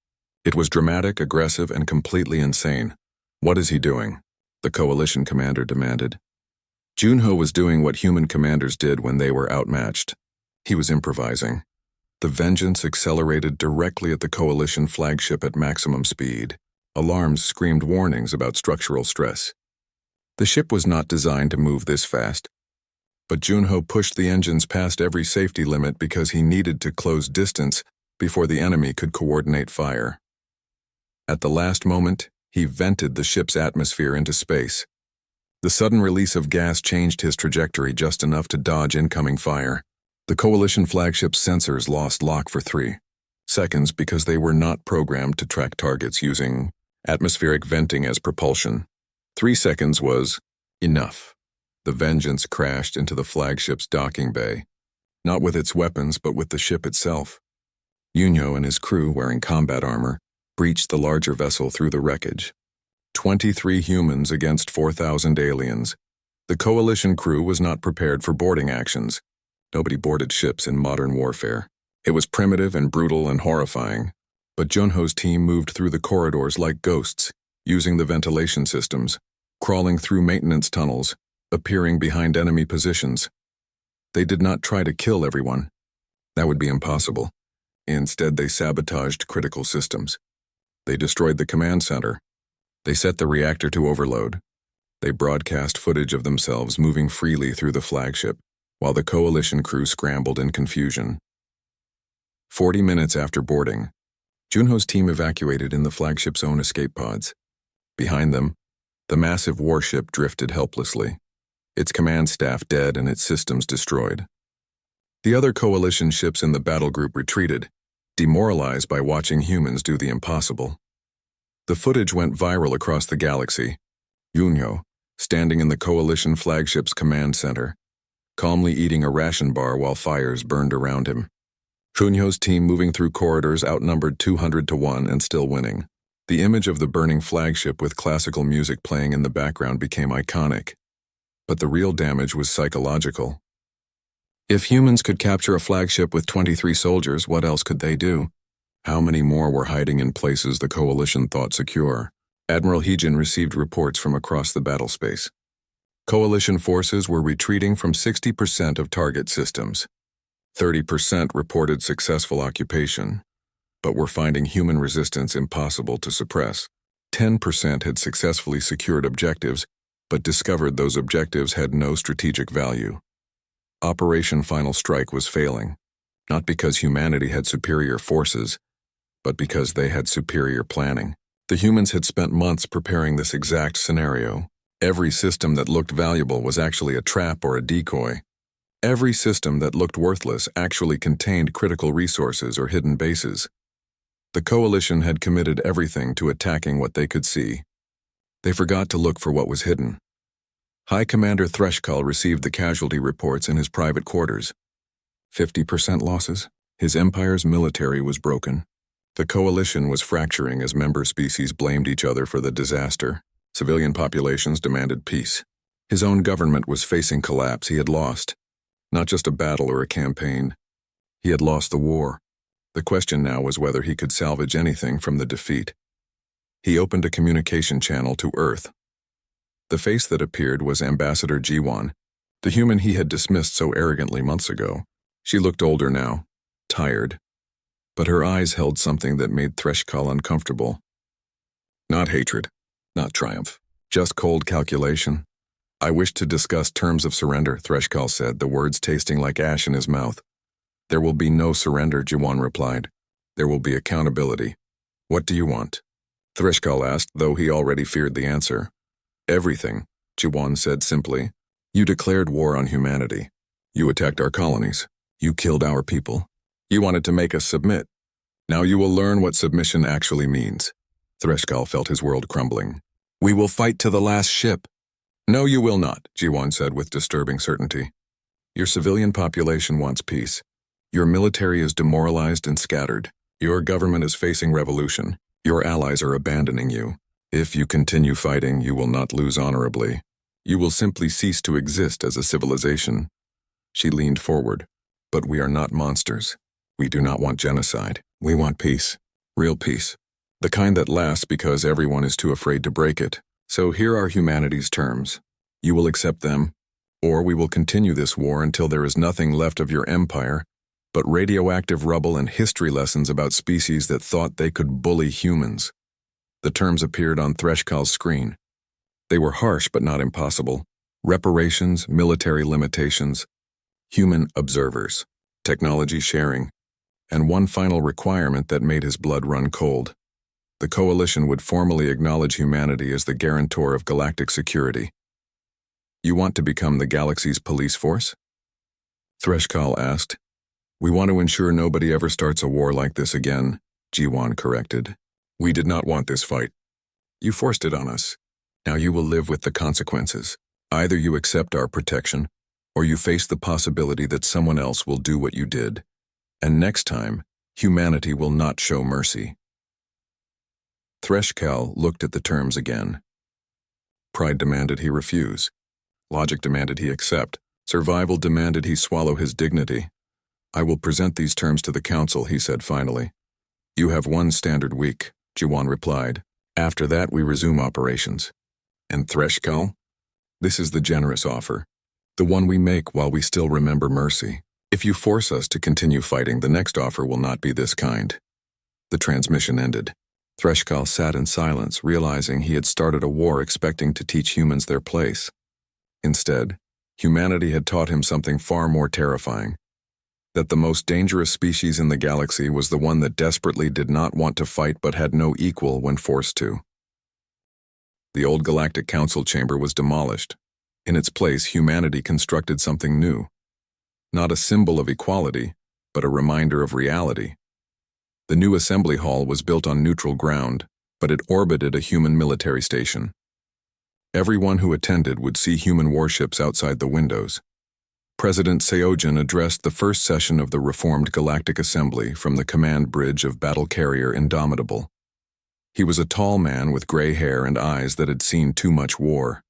It was dramatic, aggressive, and completely insane. "What is he doing?" the coalition commander demanded. Junho was doing what human commanders did when they were outmatched. He was improvising. The Vengeance accelerated directly at the coalition flagship at maximum speed. Alarms screamed warnings about structural stress. The ship was not designed to move this fast. But Junho pushed the engines past every safety limit because he needed to close distance before the enemy could coordinate fire. At the last moment, he vented the ship's atmosphere into space. The sudden release of gas changed his trajectory just enough to dodge incoming fire. The coalition flagship's sensors lost lock for 3 seconds because they were not programmed to track targets using atmospheric venting as propulsion. 3 seconds was enough. The Vengeance crashed into the flagship's docking bay, not with its weapons but with the ship itself. Junho and his crew, wearing combat armor, breached the larger vessel through the wreckage. 23 humans against 4,000 aliens. The coalition crew was not prepared for boarding actions. Nobody boarded ships in modern warfare. It was primitive and brutal and horrifying. But Junho's team moved through the corridors like ghosts, using the ventilation systems, crawling through maintenance tunnels, appearing behind enemy positions. They did not try to kill everyone. That would be impossible. Instead, they sabotaged critical systems. They destroyed the command center. They set the reactor to overload. They broadcast footage of themselves moving freely through the flagship, while the coalition crew scrambled in confusion. 40 minutes after boarding, Junho's team evacuated in the flagship's own escape pods. Behind them, the massive warship drifted helplessly, its command staff dead and its systems destroyed. The other coalition ships in the battle group retreated, demoralized by watching humans do the impossible. The footage went viral across the galaxy. Junho, standing in the coalition flagship's command center, calmly eating a ration bar while fires burned around him. Junho's team moving through corridors outnumbered 200 to 1 and still winning. The image of the burning flagship with classical music playing in the background became iconic. But the real damage was psychological. If humans could capture a flagship with 23 soldiers, what else could they do? How many more were hiding in places the coalition thought secure? Admiral Heejin received reports from across the battlespace. Coalition forces were retreating from 60% of target systems. 30% reported successful occupation, but were finding human resistance impossible to suppress. 10% had successfully secured objectives, but discovered those objectives had no strategic value. Operation Final Strike was failing, not because humanity had superior forces, but because they had superior planning. The humans had spent months preparing this exact scenario. Every system that looked valuable was actually a trap or a decoy. Every system that looked worthless actually contained critical resources or hidden bases. The coalition had committed everything to attacking what they could see. They forgot to look for what was hidden. High Commander Threshkull received the casualty reports in his private quarters. 50% losses. His empire's military was broken. The coalition was fracturing as member species blamed each other for the disaster. Civilian populations demanded peace. His own government was facing collapse. He had lost. Not just a battle or a campaign. He had lost the war. The question now was whether he could salvage anything from the defeat. He opened a communication channel to Earth. The face that appeared was Ambassador Jiwan, the human he had dismissed so arrogantly months ago. She looked older now, tired, but her eyes held something that made Threshkal uncomfortable. Not hatred, not triumph, just cold calculation. I wish to discuss terms of surrender, Threshkal said, the words tasting like ash in his mouth. There will be no surrender, Jiwan replied. There will be accountability. What do you want? Threshkal asked, though he already feared the answer. Everything, Jiwan said simply. You declared war on humanity. You attacked our colonies. You killed our people. You wanted to make us submit. Now you will learn what submission actually means. Threshkal felt his world crumbling. We will fight to the last ship. No, you will not, Jiwan said with disturbing certainty. Your civilian population wants peace. Your military is demoralized and scattered. Your government is facing revolution. Your allies are abandoning you. If you continue fighting, you will not lose honorably. You will simply cease to exist as a civilization. She leaned forward. But we are not monsters. We do not want genocide. We want peace. Real peace. The kind that lasts because everyone is too afraid to break it. So here are humanity's terms. You will accept them, or we will continue this war until there is nothing left of your empire but radioactive rubble and history lessons about species that thought they could bully humans. The terms appeared on Threshkal's screen. They were harsh but not impossible. Reparations, military limitations, human observers, technology sharing, and one final requirement that made his blood run cold. The coalition would formally acknowledge humanity as the guarantor of galactic security. You want to become the galaxy's police force? Threshkal asked. We want to ensure nobody ever starts a war like this again, Jiwan corrected. We did not want this fight. You forced it on us. Now you will live with the consequences. Either you accept our protection, or you face the possibility that someone else will do what you did. And next time, humanity will not show mercy. Threshkal looked at the terms again. Pride demanded he refuse. Logic demanded he accept. Survival demanded he swallow his dignity. I will present these terms to the council, he said finally. You have one standard week, Jiwan replied. After that, we resume operations. And Threshkal? This is the generous offer. The one we make while we still remember mercy. If you force us to continue fighting, the next offer will not be this kind. The transmission ended. Threshkal sat in silence, realizing he had started a war expecting to teach humans their place. Instead, humanity had taught him something far more terrifying. That the most dangerous species in the galaxy was the one that desperately did not want to fight but had no equal when forced to. The old Galactic Council chamber was demolished. In its place, humanity constructed something new. Not a symbol of equality, but a reminder of reality. The new assembly hall was built on neutral ground, but it orbited a human military station. Everyone who attended would see human warships outside the windows. President Seojin addressed the first session of the reformed Galactic Assembly from the command bridge of battle carrier Indomitable. He was a tall man with gray hair and eyes that had seen too much war.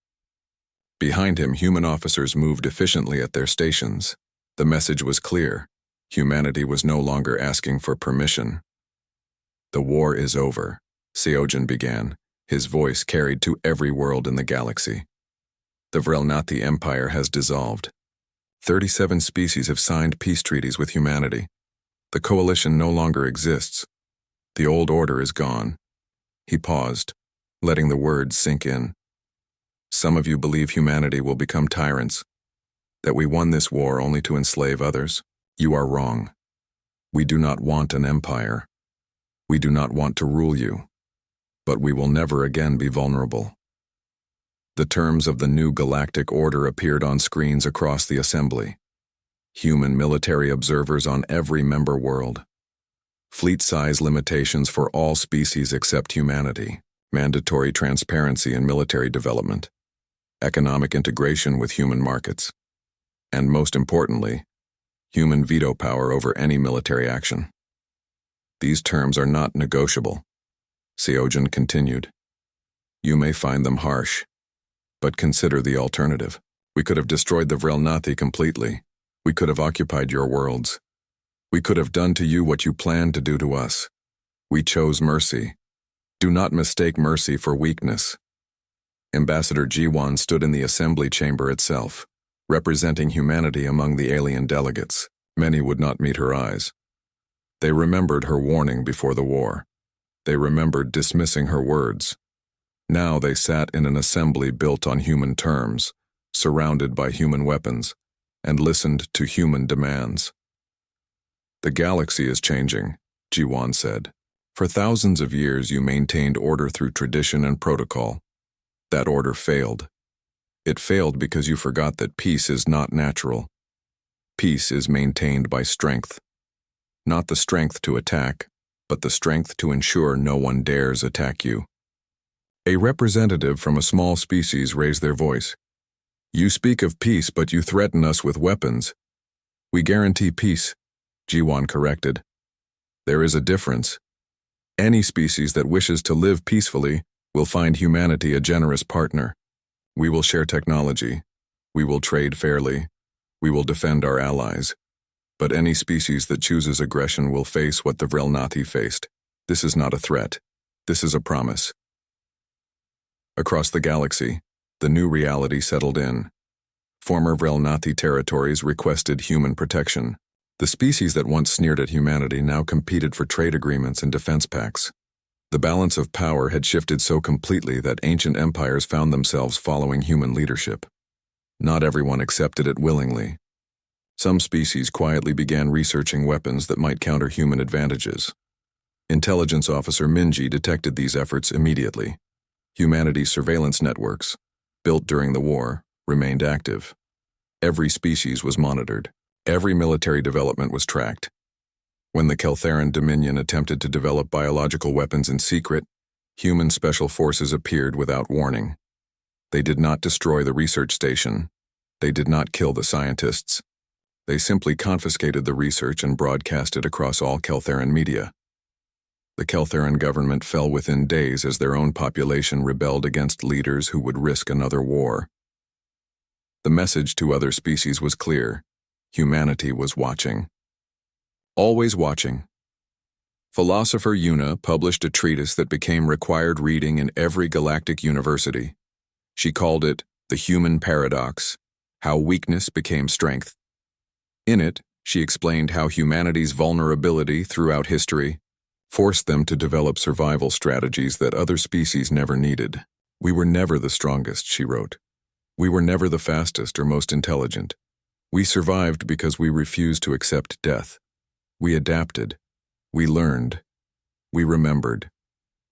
Behind him, human officers moved efficiently at their stations. The message was clear. Humanity was no longer asking for permission. The war is over, Seojin began, his voice carried to every world in the galaxy. The Vrelnathi Empire has dissolved. 37 species have signed peace treaties with humanity. The coalition no longer exists. The old order is gone. He paused, letting the words sink in. Some of you believe humanity will become tyrants, that we won this war only to enslave others. You are wrong. We do not want an empire. We do not want to rule you. But we will never again be vulnerable. The terms of the new galactic order appeared on screens across the assembly. Human military observers on every member world. Fleet size limitations for all species except humanity. Mandatory transparency in military development. Economic integration with human markets. And most importantly, human veto power over any military action. These terms are not negotiable. Seojin continued. You may find them harsh, but consider the alternative. We could have destroyed the Vrelnathi completely. We could have occupied your worlds. We could have done to you what you planned to do to us. We chose mercy. Do not mistake mercy for weakness. Ambassador Jiwan stood in the assembly chamber itself, representing humanity among the alien delegates. Many would not meet her eyes. They remembered her warning before the war. They remembered dismissing her words. Now they sat in an assembly built on human terms, surrounded by human weapons, and listened to human demands. "The galaxy is changing," Jiwan said. "For thousands of years you maintained order through tradition and protocol. That order failed. It failed because you forgot that peace is not natural. Peace is maintained by strength. Not the strength to attack, but the strength to ensure no one dares attack you." A representative from a small species raised their voice. "You speak of peace, but you threaten us with weapons." "We guarantee peace," Jiwan corrected. "There is a difference. Any species that wishes to live peacefully will find humanity a generous partner. We will share technology. We will trade fairly. We will defend our allies. But any species that chooses aggression will face what the Vrelnathi faced. This is not a threat. This is a promise." Across the galaxy, the new reality settled in. Former Vrelnathi territories requested human protection. The species that once sneered at humanity now competed for trade agreements and defense pacts. The balance of power had shifted so completely that ancient empires found themselves following human leadership. Not everyone accepted it willingly. Some species quietly began researching weapons that might counter human advantages. Intelligence Officer Minji detected these efforts immediately. Humanity's surveillance networks, built during the war, remained active. Every species was monitored. Every military development was tracked. When the Keltheran Dominion attempted to develop biological weapons in secret, human special forces appeared without warning. They did not destroy the research station. They did not kill the scientists. They simply confiscated the research and broadcast it across all Keltheran media. The Keltheran government fell within days as their own population rebelled against leaders who would risk another war. The message to other species was clear. Humanity was watching. Always watching. Philosopher Yuna published a treatise that became required reading in every galactic university. She called it The Human Paradox: How Weakness Became Strength. In it, she explained how humanity's vulnerability throughout history forced them to develop survival strategies that other species never needed. "We were never the strongest," she wrote. "We were never the fastest or most intelligent. We survived because we refused to accept death. We adapted. We learned. We remembered.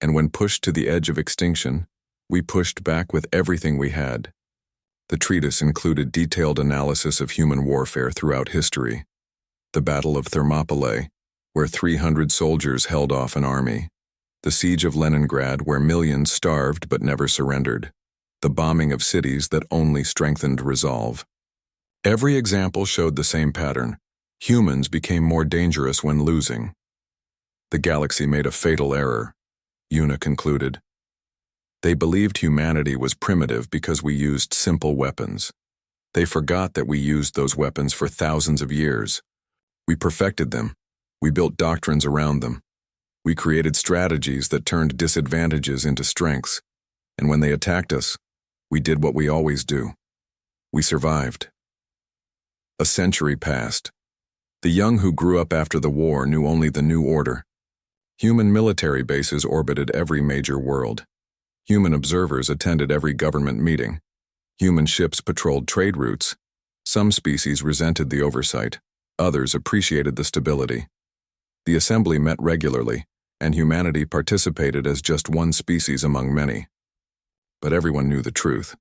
And when pushed to the edge of extinction, we pushed back with everything we had." The treatise included detailed analysis of human warfare throughout history. The Battle of Thermopylae, where 300 soldiers held off an army. The Siege of Leningrad, where millions starved but never surrendered. The bombing of cities that only strengthened resolve. Every example showed the same pattern. Humans became more dangerous when losing. The galaxy made a fatal error, Yuna concluded. They believed humanity was primitive because we used simple weapons. They forgot that we used those weapons for thousands of years. We perfected them. We built doctrines around them. We created strategies that turned disadvantages into strengths. And when they attacked us, we did what we always do. We survived. A century passed. The young who grew up after the war knew only the new order. Human military bases orbited every major world. Human observers attended every government meeting. Human ships patrolled trade routes. Some species resented the oversight. Others appreciated the stability. The assembly met regularly, and humanity participated as just one species among many. But everyone knew the truth.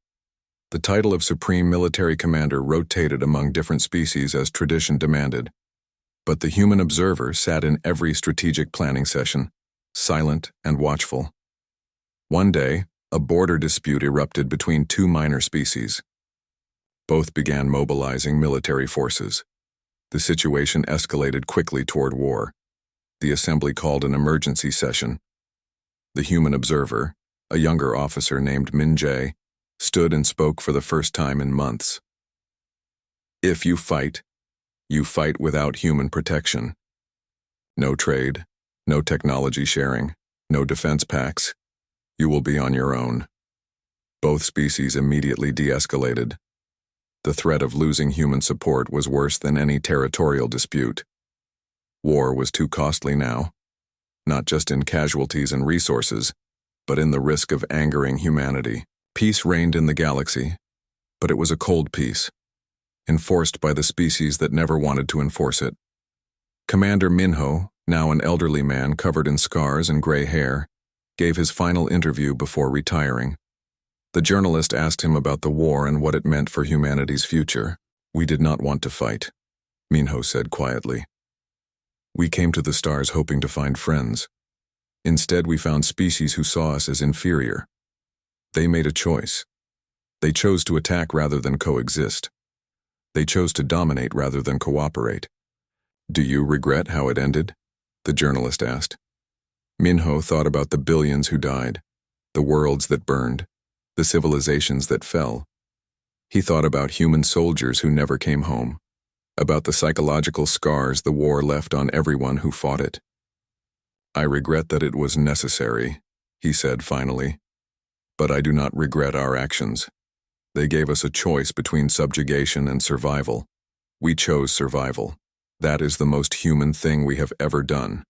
The title of Supreme Military Commander rotated among different species as tradition demanded. But the human observer sat in every strategic planning session, silent and watchful. One day, a border dispute erupted between two minor species. Both began mobilizing military forces. The situation escalated quickly toward war. The assembly called an emergency session. The human observer, a younger officer named Min Jae, stood and spoke for the first time in months. "If you fight without human protection. No trade, no technology sharing, no defense pacts. You will be on your own. Both species immediately de-escalated. The threat of losing human support was worse than any territorial dispute. War was too costly now, not just in casualties and resources, but in the risk of angering humanity. Peace reigned in the galaxy, but it was a cold peace, enforced by the species that never wanted to enforce it. Commander Minho, now an elderly man covered in scars and gray hair, gave his final interview before retiring. The journalist asked him about the war and what it meant for humanity's future. "We did not want to fight," Minho said quietly. "We came to the stars hoping to find friends. Instead, we found species who saw us as inferior. They made a choice. They chose to attack rather than coexist. They chose to dominate rather than cooperate." "Do you regret how it ended?" the journalist asked. Minho thought about the billions who died, the worlds that burned, the civilizations that fell. He thought about human soldiers who never came home, about the psychological scars the war left on everyone who fought it. "I regret that it was necessary," he said finally. "But I do not regret our actions. They gave us a choice between subjugation and survival. We chose survival. That is the most human thing we have ever done."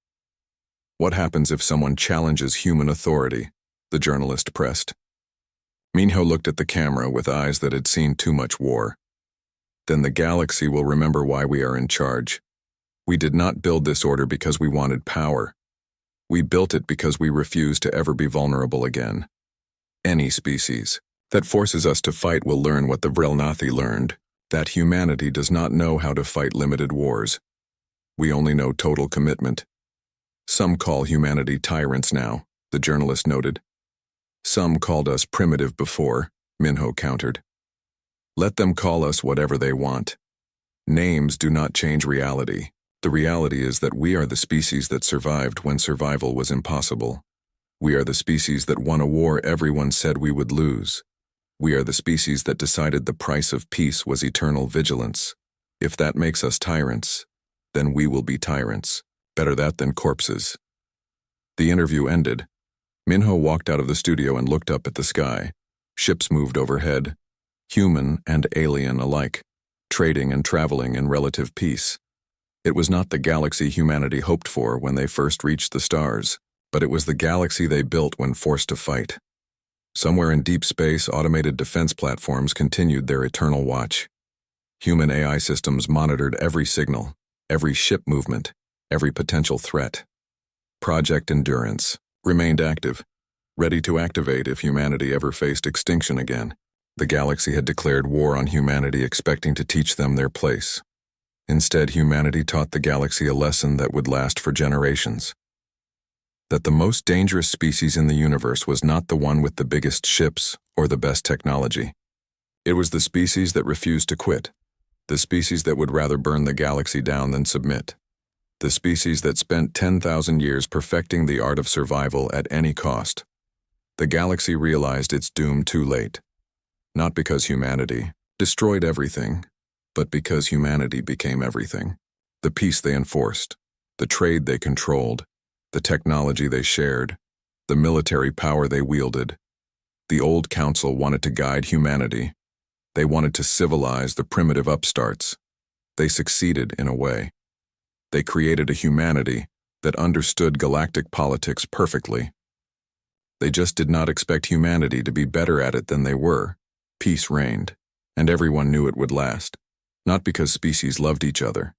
"What happens if someone challenges human authority?" the journalist pressed. Minho looked at the camera with eyes that had seen too much war. "Then the galaxy will remember why we are in charge. We did not build this order because we wanted power. We built it because we refuse to ever be vulnerable again. Any species that forces us to fight will learn what the Vrelnathi learned, that humanity does not know how to fight limited wars. We only know total commitment." "Some call humanity tyrants now," the journalist noted. "Some called us primitive before," Minho countered. "Let them call us whatever they want. Names do not change reality. The reality is that we are the species that survived when survival was impossible. We are the species that won a war everyone said we would lose. We are the species that decided the price of peace was eternal vigilance. If that makes us tyrants, then we will be tyrants. Better that than corpses." The interview ended. Minho walked out of the studio and looked up at the sky. Ships moved overhead, human and alien alike, trading and traveling in relative peace. It was not the galaxy humanity hoped for when they first reached the stars, but it was the galaxy they built when forced to fight. Somewhere in deep space, automated defense platforms continued their eternal watch. Human AI systems monitored every signal, every ship movement, every potential threat. Project Endurance remained active, ready to activate if humanity ever faced extinction again. The galaxy had declared war on humanity, expecting to teach them their place. Instead, humanity taught the galaxy a lesson that would last for generations. That the most dangerous species in the universe was not the one with the biggest ships or the best technology. It was the species that refused to quit, the species that would rather burn the galaxy down than submit. The species that spent 10,000 years perfecting the art of survival at any cost. The galaxy realized its doom too late. Not because humanity destroyed everything, but because humanity became everything. The peace they enforced, the trade they controlled, the technology they shared, the military power they wielded. The old council wanted to guide humanity. They wanted to civilize the primitive upstarts. They succeeded in a way. They created a humanity that understood galactic politics perfectly. They just did not expect humanity to be better at it than they were. Peace reigned, and everyone knew it would last, not because species loved each other,